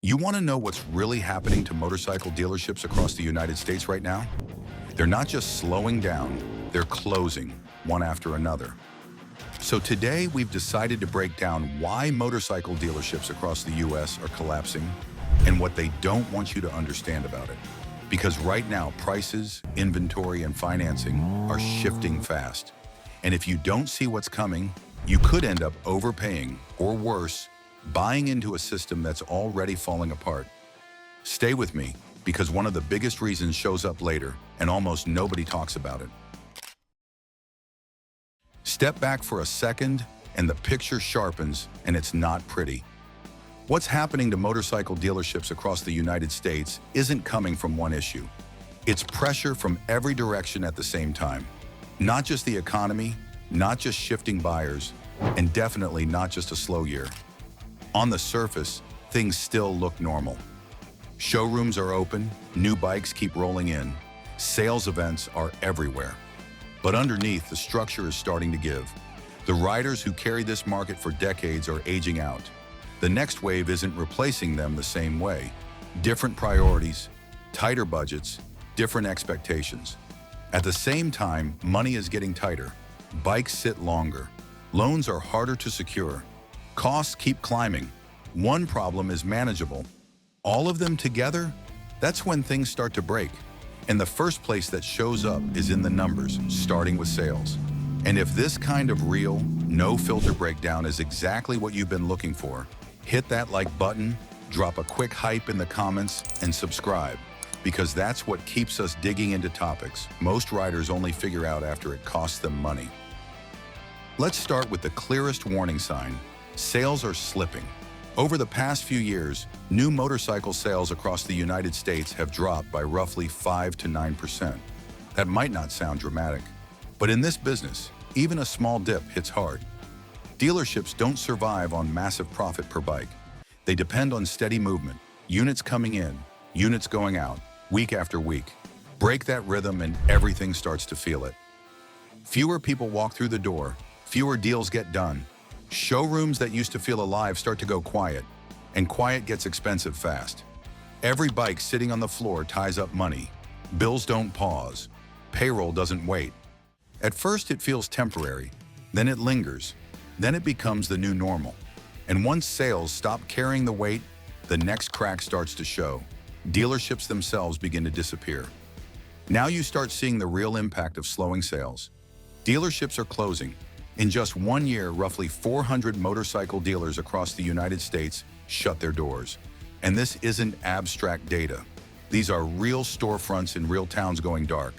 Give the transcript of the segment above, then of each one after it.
You want to know what's really happening to motorcycle dealerships across the United States right now? They're not just slowing down, they're closing, one after another. So today we've decided to break down why motorcycle dealerships across the US are collapsing and what they don't want you to understand about it. Because right now, prices, inventory, and financing are shifting fast. And if you don't see what's coming, you could end up overpaying, or worse, buying into a system that's already falling apart. Stay with me, because one of the biggest reasons shows up later, and almost nobody talks about it. Step back for a second, and the picture sharpens, and it's not pretty. What's happening to motorcycle dealerships across the United States isn't coming from one issue. It's pressure from every direction at the same time. Not just the economy, not just shifting buyers, and definitely not just a slow year. On the surface, things still look normal. Showrooms are open, new bikes keep rolling in, sales events are everywhere. But underneath, the structure is starting to give. The riders who carried this market for decades are aging out. The next wave isn't replacing them the same way. Different priorities, tighter budgets, different expectations. At the same time, money is getting tighter. Bikes sit longer. Loans are harder to secure. Costs keep climbing. One problem is manageable. All of them together, that's when things start to break. And the first place that shows up is in the numbers, starting with sales. And if this kind of real, no-filter breakdown is exactly what you've been looking for, hit that like button, drop a quick hype in the comments, and subscribe, because that's what keeps us digging into topics most riders only figure out after it costs them money. Let's start with the clearest warning sign. Sales are slipping. Over the past few years, new motorcycle sales across the United States have dropped by roughly 5 to 9%. That might not sound dramatic, but in this business, even a small dip hits hard. Dealerships don't survive on massive profit per bike. They depend on steady movement, units coming in, units going out, week after week. Break that rhythm and everything starts to feel it. Fewer people walk through the door, fewer deals get done. Showrooms that used to feel alive start to go quiet, and quiet gets expensive fast. Every bike sitting on the floor ties up money. Bills don't pause. Payroll doesn't wait. At first it feels temporary, then it lingers, then it becomes the new normal. And once sales stop carrying the weight, the next crack starts to show. Dealerships themselves begin to disappear. Now you start seeing the real impact of slowing sales. Dealerships are closing. In just 1 year, roughly 400 motorcycle dealers across the United States shut their doors. And this isn't abstract data. These are real storefronts in real towns going dark.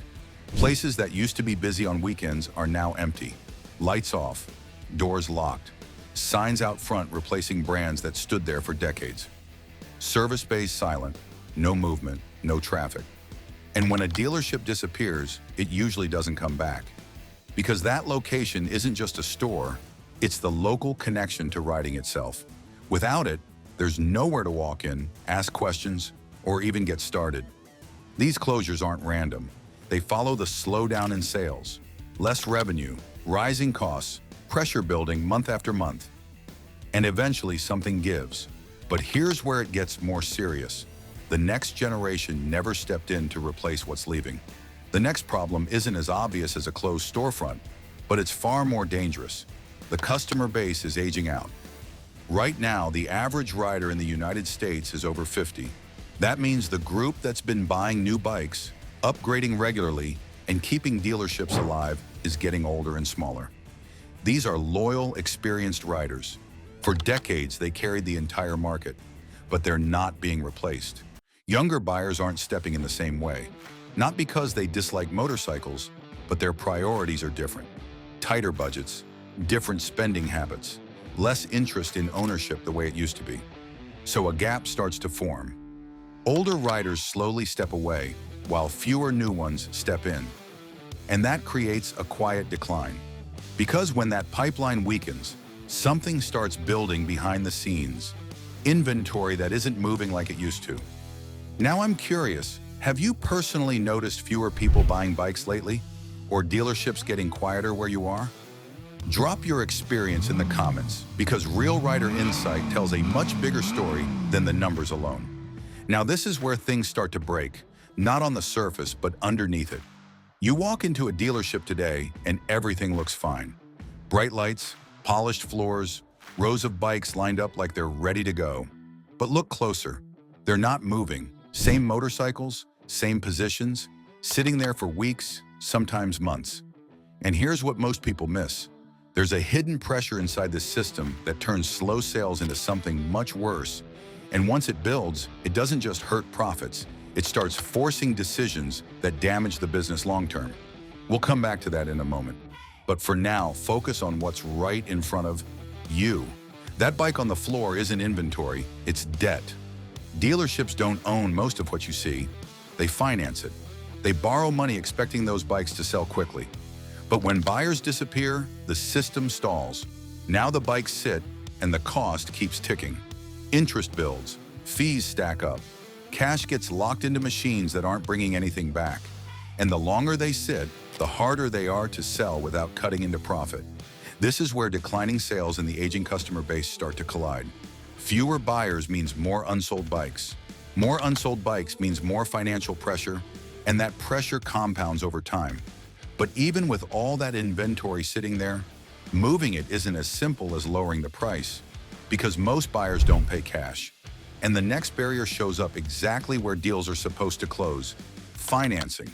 Places that used to be busy on weekends are now empty. Lights off, doors locked, signs out front replacing brands that stood there for decades. Service bays silent, no movement, no traffic. And when a dealership disappears, it usually doesn't come back. Because that location isn't just a store, it's the local connection to riding itself. Without it, there's nowhere to walk in, ask questions, or even get started. These closures aren't random. They follow the slowdown in sales. Less revenue, rising costs, pressure building month after month. And eventually something gives. But here's where it gets more serious. The next generation never stepped in to replace what's leaving. The next problem isn't as obvious as a closed storefront, but it's far more dangerous. The customer base is aging out. Right now, the average rider in the United States is over 50. That means the group that's been buying new bikes, upgrading regularly, and keeping dealerships alive is getting older and smaller. These are loyal, experienced riders. For decades, they carried the entire market, but they're not being replaced. Younger buyers aren't stepping in the same way. Not because they dislike motorcycles, but their priorities are different. Tighter budgets, different spending habits, less interest in ownership the way it used to be. So a gap starts to form. Older riders slowly step away, while fewer new ones step in. And that creates a quiet decline. Because when that pipeline weakens, something starts building behind the scenes. Inventory that isn't moving like it used to. Now I'm curious, have you personally noticed fewer people buying bikes lately? Or dealerships getting quieter where you are? Drop your experience in the comments because Real Rider Insight tells a much bigger story than the numbers alone. Now this is where things start to break, not on the surface, but underneath it. You walk into a dealership today and everything looks fine. Bright lights, polished floors, rows of bikes lined up like they're ready to go. But look closer. They're not moving. Same motorcycles, same positions, sitting there for weeks, sometimes months. And here's what most people miss. There's a hidden pressure inside the system that turns slow sales into something much worse. And once it builds, it doesn't just hurt profits. It starts forcing decisions that damage the business long-term. We'll come back to that in a moment. But for now, focus on what's right in front of you. That bike on the floor isn't inventory, it's debt. Dealerships don't own most of what you see. They finance it. They borrow money expecting those bikes to sell quickly. But when buyers disappear, the system stalls. Now the bikes sit, and the cost keeps ticking. Interest builds, fees stack up. Cash gets locked into machines that aren't bringing anything back. And the longer they sit, the harder they are to sell without cutting into profit. This is where declining sales and the aging customer base start to collide. Fewer buyers means more unsold bikes. More unsold bikes means more financial pressure, and that pressure compounds over time. But even with all that inventory sitting there, moving it isn't as simple as lowering the price, because most buyers don't pay cash. And the next barrier shows up exactly where deals are supposed to close: financing.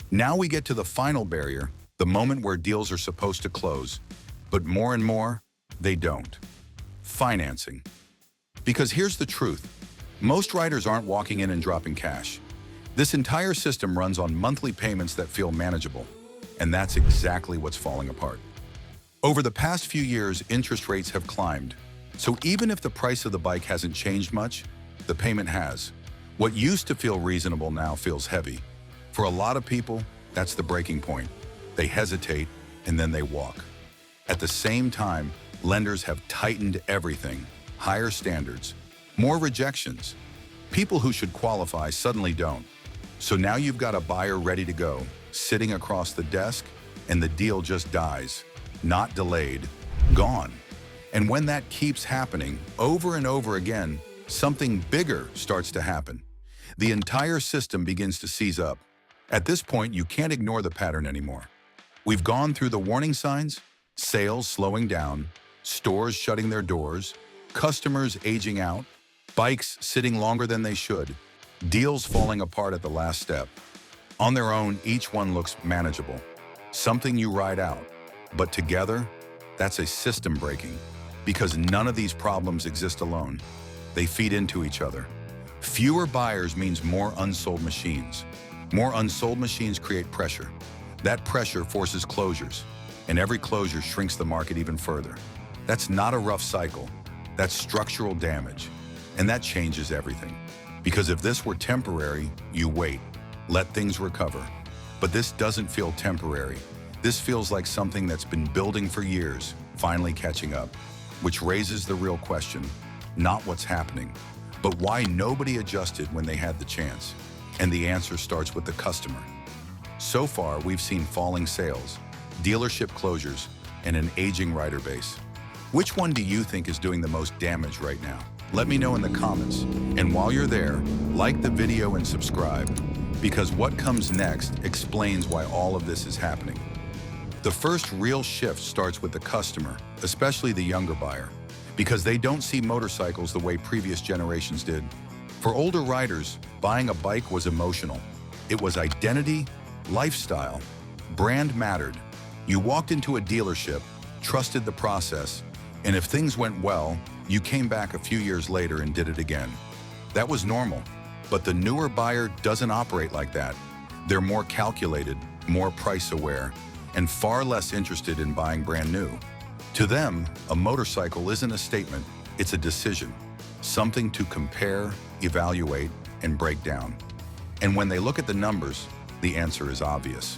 Now we get to the final barrier, the moment where deals are supposed to close. But more and more, they don't. Financing. Because here's the truth. Most riders aren't walking in and dropping cash. This entire system runs on monthly payments that feel manageable. And that's exactly what's falling apart. Over the past few years, interest rates have climbed. So even if the price of the bike hasn't changed much, the payment has. What used to feel reasonable now feels heavy. For a lot of people, that's the breaking point. They hesitate, and then they walk. At the same time, lenders have tightened everything: higher standards, more rejections. People who should qualify suddenly don't. So now you've got a buyer ready to go, sitting across the desk, and the deal just dies. Not delayed, gone. And when that keeps happening over and over again, something bigger starts to happen. The entire system begins to seize up. At this point, you can't ignore the pattern anymore. We've gone through the warning signs: sales slowing down, stores shutting their doors, customers aging out, bikes sitting longer than they should, deals falling apart at the last step. On their own, each one looks manageable, something you ride out. But together, that's a system breaking, because none of these problems exist alone. They feed into each other. Fewer buyers means more unsold machines. More unsold machines create pressure. That pressure forces closures, and every closure shrinks the market even further. That's not a rough cycle. That's structural damage. And that changes everything. Because if this were temporary, you wait, let things recover. But this doesn't feel temporary. This feels like something that's been building for years, finally catching up. Which raises the real question: not what's happening, but why nobody adjusted when they had the chance. And the answer starts with the customer. So far, we've seen falling sales, dealership closures, and an aging rider base. Which one do you think is doing the most damage right now? Let me know in the comments. And while you're there, like the video and subscribe, because what comes next explains why all of this is happening. The first real shift starts with the customer, especially the younger buyer, because they don't see motorcycles the way previous generations did. For older riders, buying a bike was emotional. It was identity, lifestyle, brand mattered. You walked into a dealership, trusted the process, and if things went well, you came back a few years later and did it again. That was normal. But the newer buyer doesn't operate like that. They're more calculated, more price aware, and far less interested in buying brand new. To them, a motorcycle isn't a statement, it's a decision. Something to compare, evaluate, and break down. And when they look at the numbers, the answer is obvious.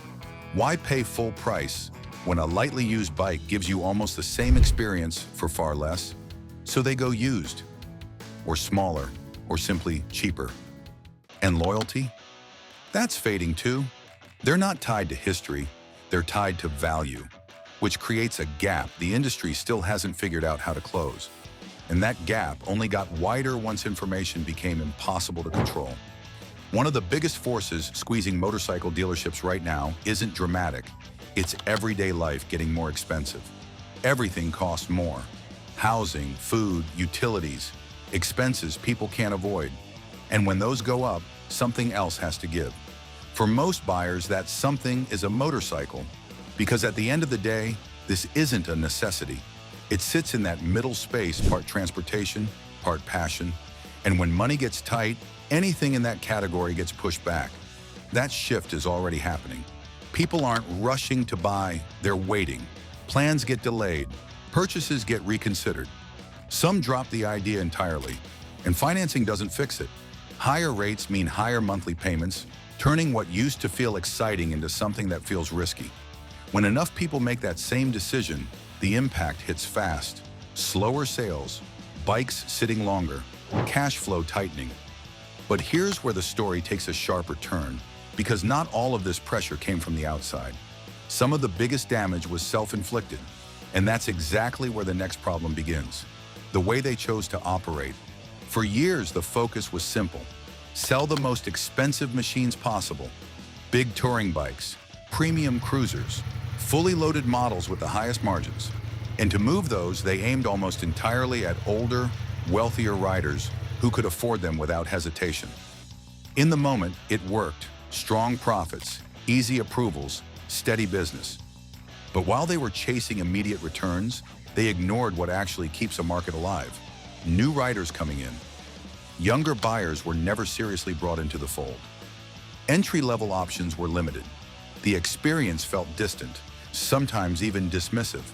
Why pay full price when a lightly used bike gives you almost the same experience for far less? So they go used, or smaller, or simply cheaper. And loyalty? That's fading too. They're not tied to history, they're tied to value. which creates a gap the industry still hasn't figured out how to close. And that gap only got wider once information became impossible to control. One of the biggest forces squeezing motorcycle dealerships right now isn't dramatic. It's everyday life getting more expensive. Everything costs more. Housing, food, utilities, expenses people can't avoid. And when those go up, something else has to give. For most buyers, that something is a motorcycle, because at the end of the day, this isn't a necessity. It sits in that middle space, part transportation, part passion, and when money gets tight, anything in that category gets pushed back. That shift is already happening. People aren't rushing to buy, they're waiting. Plans get delayed, purchases get reconsidered. Some drop the idea entirely, and financing doesn't fix it. Higher rates mean higher monthly payments, turning what used to feel exciting into something that feels risky. When enough people make that same decision, the impact hits fast. Slower sales, bikes sitting longer, cash flow tightening. But here's where the story takes a sharper turn, because not all of this pressure came from the outside. Some of the biggest damage was self-inflicted, and that's exactly where the next problem begins. The way they chose to operate. For years, the focus was simple. Sell the most expensive machines possible. Big touring bikes, premium cruisers, fully loaded models with the highest margins. And to move those, they aimed almost entirely at older, wealthier riders who could afford them without hesitation. In the moment, it worked. Strong profits, easy approvals, steady business. But while they were chasing immediate returns, they ignored what actually keeps a market alive. New riders coming in. Younger buyers were never seriously brought into the fold. Entry-level options were limited. The experience felt distant, sometimes even dismissive.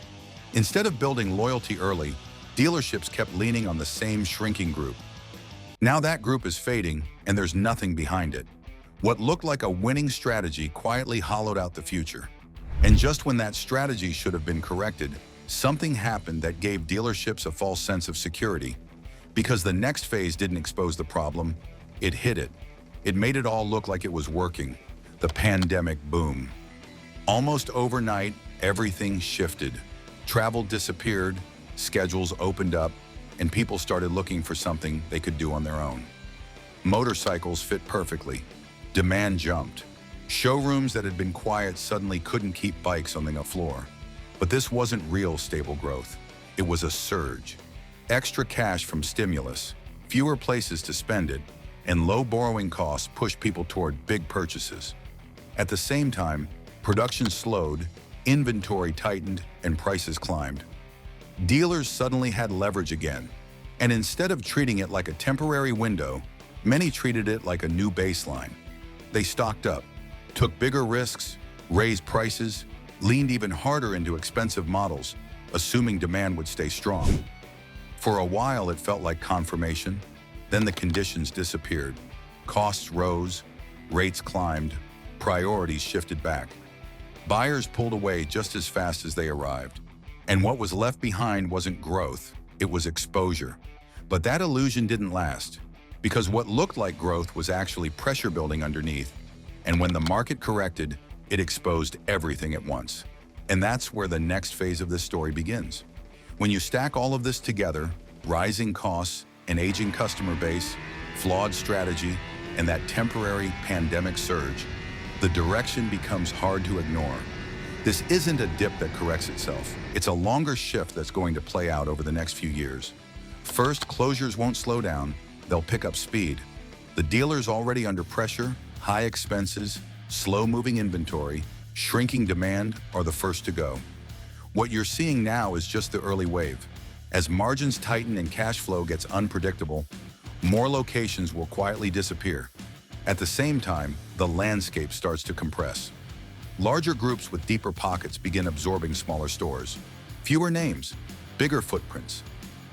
Instead of building loyalty early, dealerships kept leaning on the same shrinking group. Now that group is fading, and there's nothing behind it. What looked like a winning strategy quietly hollowed out the future. And just when that strategy should have been corrected, something happened that gave dealerships a false sense of security. Because the next phase didn't expose the problem, it hid it. It made it all look like it was working. The pandemic boom. Almost overnight, everything shifted. Travel disappeared, schedules opened up, and people started looking for something they could do on their own. Motorcycles fit perfectly. Demand jumped. Showrooms that had been quiet suddenly couldn't keep bikes on the floor. But this wasn't real stable growth. It was a surge. Extra cash from stimulus, fewer places to spend it, and low borrowing costs pushed people toward big purchases. At the same time, production slowed, inventory tightened, and prices climbed. Dealers suddenly had leverage again, and instead of treating it like a temporary window, many treated it like a new baseline. They stocked up, took bigger risks, raised prices, leaned even harder into expensive models, assuming demand would stay strong. For a while, it felt like confirmation. Then the conditions disappeared. Costs rose, rates climbed, priorities shifted back. Buyers pulled away just as fast as they arrived. And what was left behind wasn't growth, it was exposure. But that illusion didn't last, because what looked like growth was actually pressure building underneath. And when the market corrected, it exposed everything at once. And that's where the next phase of this story begins. When you stack all of this together, rising costs, an aging customer base, flawed strategy, and that temporary pandemic surge, the direction becomes hard to ignore. This isn't a dip that corrects itself. It's a longer shift that's going to play out over the next few years. First, closures won't slow down, they'll pick up speed. The dealers already under pressure, high expenses, slow-moving inventory, shrinking demand are the first to go. What you're seeing now is just the early wave. As margins tighten and cash flow gets unpredictable, more locations will quietly disappear. At the same time, the landscape starts to compress. Larger groups with deeper pockets begin absorbing smaller stores. Fewer names, bigger footprints.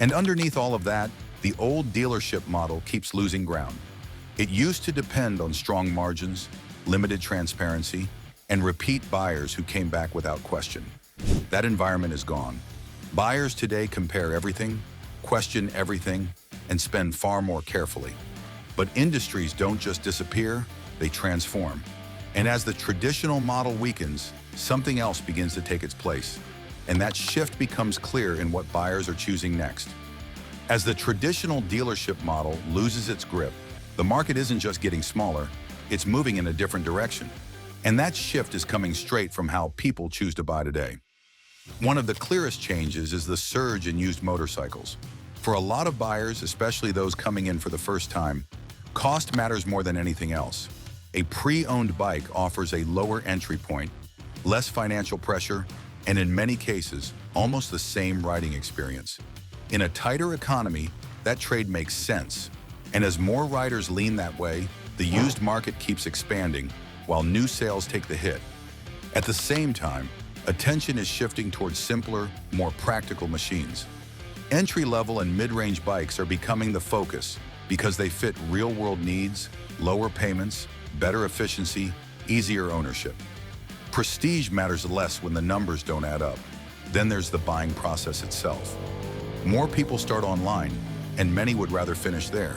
And underneath all of that, the old dealership model keeps losing ground. It used to depend on strong margins, limited transparency, and repeat buyers who came back without question. That environment is gone. Buyers today compare everything, question everything, and spend far more carefully. But industries don't just disappear, they transform. And as the traditional model weakens, something else begins to take its place. and that shift becomes clear in what buyers are choosing next. As the traditional dealership model loses its grip, the market isn't just getting smaller, it's moving in a different direction. And that shift is coming straight from how people choose to buy today. One of the clearest changes is the surge in used motorcycles. For a lot of buyers, especially those coming in for the first time, cost matters more than anything else. A pre-owned bike offers a lower entry point, less financial pressure, and in many cases, almost the same riding experience. In a tighter economy, that trade makes sense. And as more riders lean that way, the used market keeps expanding, while new sales take the hit. At the same time, attention is shifting towards simpler, more practical machines. Entry-level and mid-range bikes are becoming the focus because they fit real-world needs, lower payments, better efficiency, easier ownership. Prestige matters less when the numbers don't add up. Then there's the buying process itself. More people start online, and many would rather finish there.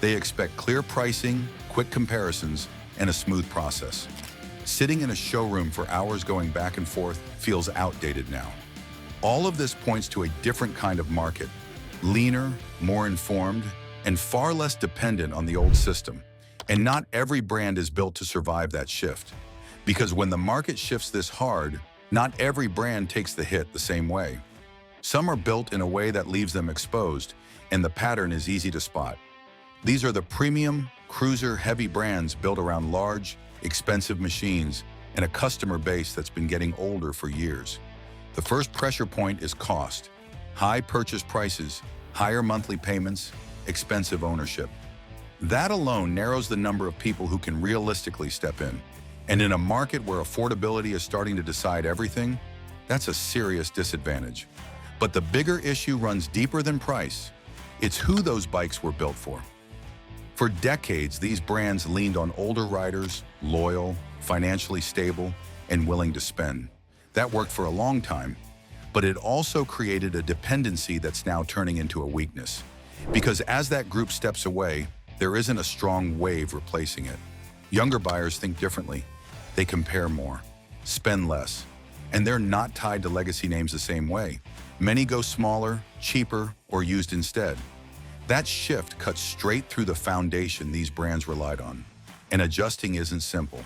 They expect clear pricing, quick comparisons, and a smooth process. Sitting in a showroom for hours going back and forth feels outdated now. All of this points to a different kind of market, leaner, more informed, and far less dependent on the old system. And not every brand is built to survive that shift. Because when the market shifts this hard, not every brand takes the hit the same way. Some are built in a way that leaves them exposed, and the pattern is easy to spot. These are the premium, cruiser-heavy brands built around large, expensive machines and a customer base that's been getting older for years. The first pressure point is cost. High purchase prices, higher monthly payments, expensive ownership. That alone narrows the number of people who can realistically step in. And in a market where affordability is starting to decide everything, that's a serious disadvantage. But the bigger issue runs deeper than price. It's who those bikes were built for. For decades, these brands leaned on older riders, loyal, financially stable, and willing to spend. That worked for a long time, but it also created a dependency that's now turning into a weakness. Because as that group steps away, there isn't a strong wave replacing it. Younger buyers think differently. They compare more, spend less, and they're not tied to legacy names the same way. Many go smaller, cheaper, or used instead. That shift cuts straight through the foundation these brands relied on. And adjusting isn't simple.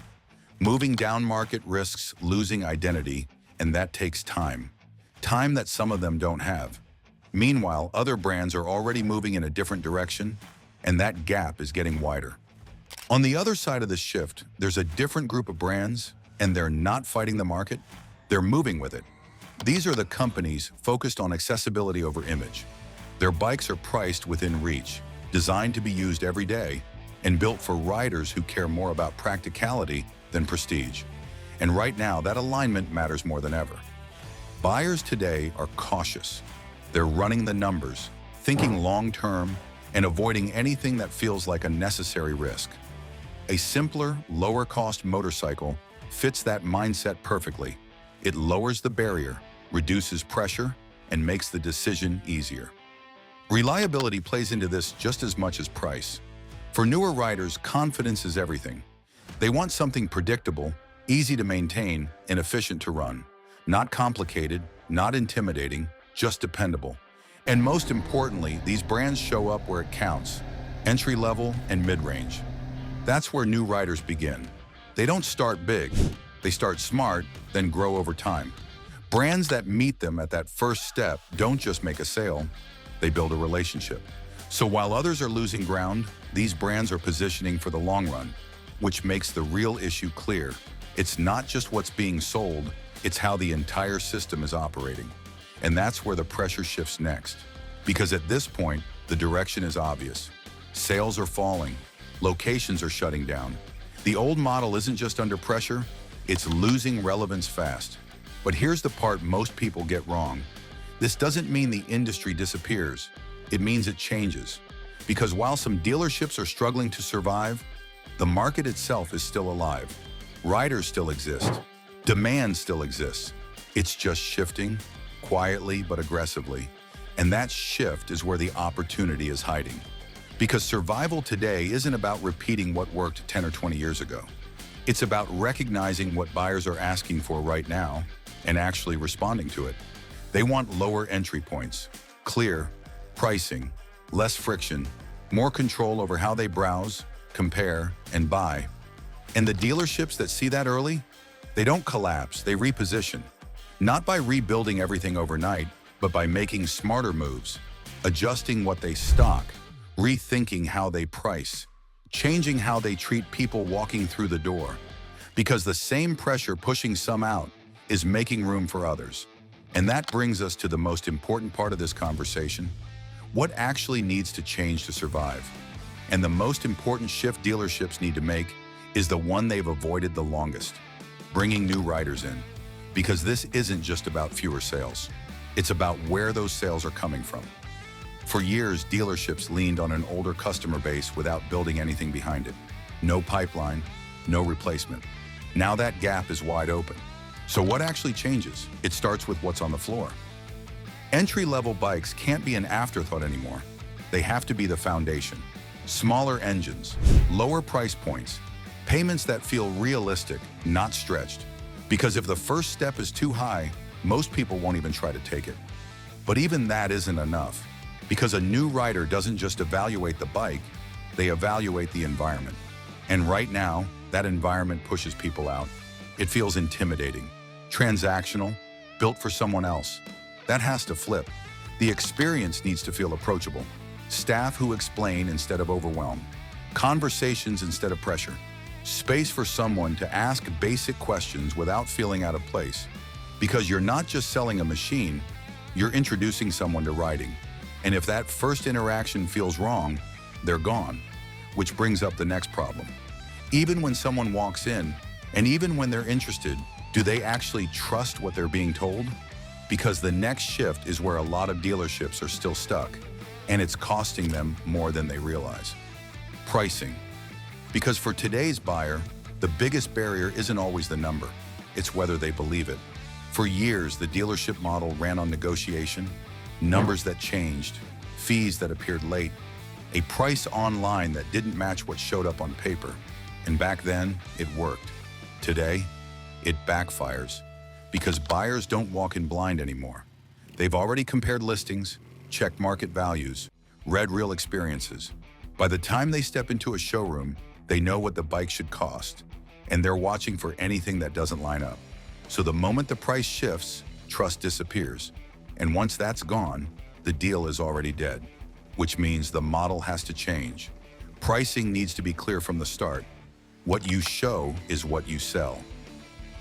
Moving down market risks losing identity, and that takes time. Time that some of them don't have. Meanwhile, other brands are already moving in a different direction, and that gap is getting wider. On the other side of the shift, there's a different group of brands, and they're not fighting the market, they're moving with it. These are the companies focused on accessibility over image. Their bikes are priced within reach, designed to be used every day, and built for riders who care more about practicality than prestige. And right now, that alignment matters more than ever. Buyers today are cautious. They're running the numbers, thinking long-term, and avoiding anything that feels like a necessary risk. A simpler, lower-cost motorcycle fits that mindset perfectly. It lowers the barrier, reduces pressure, and makes the decision easier. Reliability plays into this just as much as price. For newer riders, confidence is everything. They want something predictable, easy to maintain, and efficient to run. Not complicated, not intimidating, just dependable. And most importantly, these brands show up where it counts, entry-level and mid-range. That's where new riders begin. They don't start big. They start smart, then grow over time. Brands that meet them at that first step don't just make a sale, they build a relationship. So while others are losing ground, these brands are positioning for the long run, which makes the real issue clear. It's not just what's being sold, it's how the entire system is operating. And that's where the pressure shifts next. Because at this point, the direction is obvious. Sales are falling, locations are shutting down. The old model isn't just under pressure, it's losing relevance fast. But here's the part most people get wrong. This doesn't mean the industry disappears. It means it changes. Because while some dealerships are struggling to survive, the market itself is still alive. Riders still exist. Demand still exists. It's just shifting, quietly but aggressively. And that shift is where the opportunity is hiding. Because survival today isn't about repeating what worked 10 or 20 years ago. It's about recognizing what buyers are asking for right now and actually responding to it. They want lower entry points, clear pricing, less friction, more control over how they browse, compare, and buy. And the dealerships that see that early, they don't collapse, they reposition. Not by rebuilding everything overnight, but by making smarter moves, adjusting what they stock, rethinking how they price, changing how they treat people walking through the door. Because the same pressure pushing some out is making room for others. And that brings us to the most important part of this conversation: what actually needs to change to survive? And the most important shift dealerships need to make is the one they've avoided the longest: bringing new riders in. Because this isn't just about fewer sales. It's about where those sales are coming from. For years, dealerships leaned on an older customer base without building anything behind it. No pipeline, no replacement. Now that gap is wide open. So what actually changes? It starts with what's on the floor. Entry-level bikes can't be an afterthought anymore. They have to be the foundation. Smaller engines, lower price points, payments that feel realistic, not stretched. Because if the first step is too high, most people won't even try to take it. But even that isn't enough, because a new rider doesn't just evaluate the bike, they evaluate the environment. And right now, that environment pushes people out. It feels intimidating, transactional, built for someone else. That has to flip. The experience needs to feel approachable. Staff who explain instead of overwhelm. Conversations instead of pressure. Space for someone to ask basic questions without feeling out of place. Because you're not just selling a machine, you're introducing someone to riding. And if that first interaction feels wrong, they're gone. Which brings up the next problem. Even when someone walks in, and even when they're interested, do they actually trust what they're being told? Because the next shift is where a lot of dealerships are still stuck, and it's costing them more than they realize. Pricing. Because for today's buyer, the biggest barrier isn't always the number, it's whether they believe it. For years, the dealership model ran on negotiation, numbers that changed, fees that appeared late, a price online that didn't match what showed up on paper. And back then, it worked. Today, it backfires because buyers don't walk in blind anymore. They've already compared listings, checked market values, read real experiences. By the time they step into a showroom, they know what the bike should cost, and they're watching for anything that doesn't line up. So the moment the price shifts, trust disappears. And once that's gone, the deal is already dead, which means the model has to change. Pricing needs to be clear from the start. What you show is what you sell.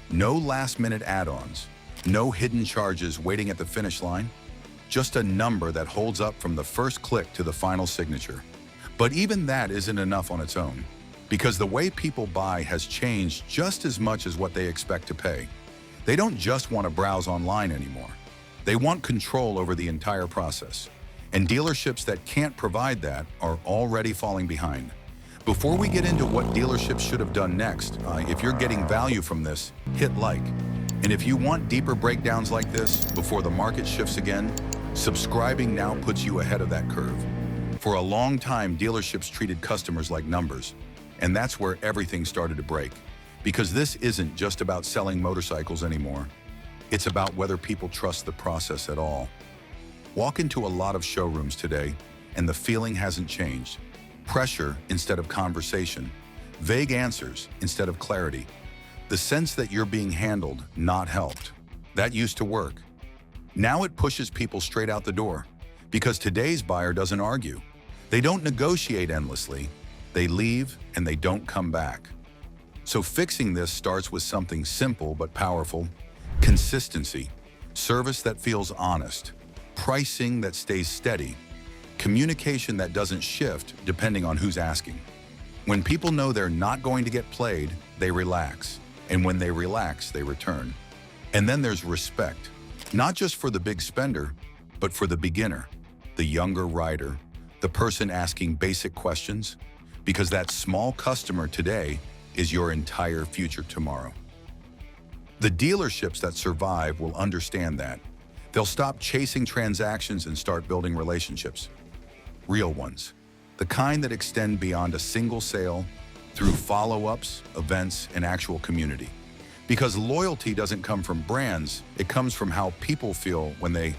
No last-minute add-ons, no hidden charges waiting at the finish line, just a number that holds up from the first click to the final signature. But even that isn't enough on its own, because the way people buy has changed just as much as what they expect to pay. They don't just want to browse online anymore. They want control over the entire process. And dealerships that can't provide that are already falling behind. Before we get into what dealerships should have done next, if you're getting value from this, hit like. And if you want deeper breakdowns like this before the market shifts again, subscribing now puts you ahead of that curve. For a long time, dealerships treated customers like numbers, and that's where everything started to break. Because this isn't just about selling motorcycles anymore. It's about whether people trust the process at all. Walk into a lot of showrooms today, and the feeling hasn't changed. Pressure instead of conversation, vague answers instead of clarity. The sense that you're being handled, not helped. That used to work. Now it pushes people straight out the door, because today's buyer doesn't argue. They don't negotiate endlessly. They leave and they don't come back. So fixing this starts with something simple but powerful: consistency, service that feels honest, pricing that stays steady, communication that doesn't shift depending on who's asking. When people know they're not going to get played, they relax. And when they relax, they return. And then there's respect, not just for the big spender, but for the beginner, the younger rider, the person asking basic questions, because that small customer today is your entire future tomorrow. The dealerships that survive will understand that. They'll stop chasing transactions and start building relationships. Real ones. The kind that extend beyond a single sale through follow-ups, events, and actual community. Because loyalty doesn't come from brands, it comes from how people feel when they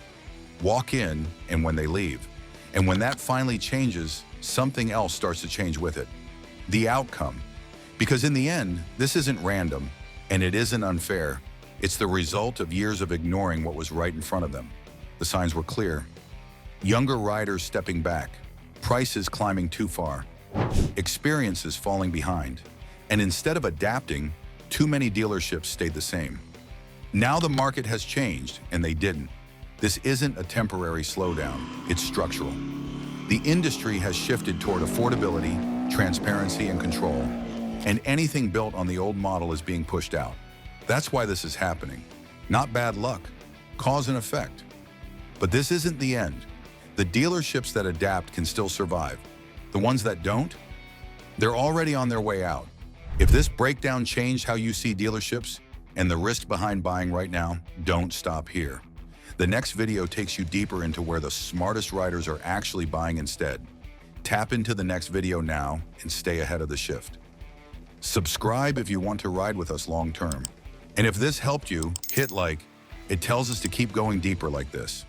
walk in and when they leave. And when that finally changes, something else starts to change with it. The outcome. Because in the end, this isn't random, and it isn't unfair. It's the result of years of ignoring what was right in front of them. The signs were clear. Younger riders stepping back, prices climbing too far, experiences falling behind. And instead of adapting, too many dealerships stayed the same. Now the market has changed, and they didn't. This isn't a temporary slowdown, it's structural. The industry has shifted toward affordability, transparency, and control, and anything built on the old model is being pushed out. That's why this is happening. Not bad luck, cause and effect. But this isn't the end. The dealerships that adapt can still survive. The ones that don't, they're already on their way out. If this breakdown changed how you see dealerships and the risk behind buying right now, don't stop here. The next video takes you deeper into where the smartest riders are actually buying instead. Tap into the next video now and stay ahead of the shift. Subscribe if you want to ride with us long term. And if this helped you, hit like. It tells us to keep going deeper like this.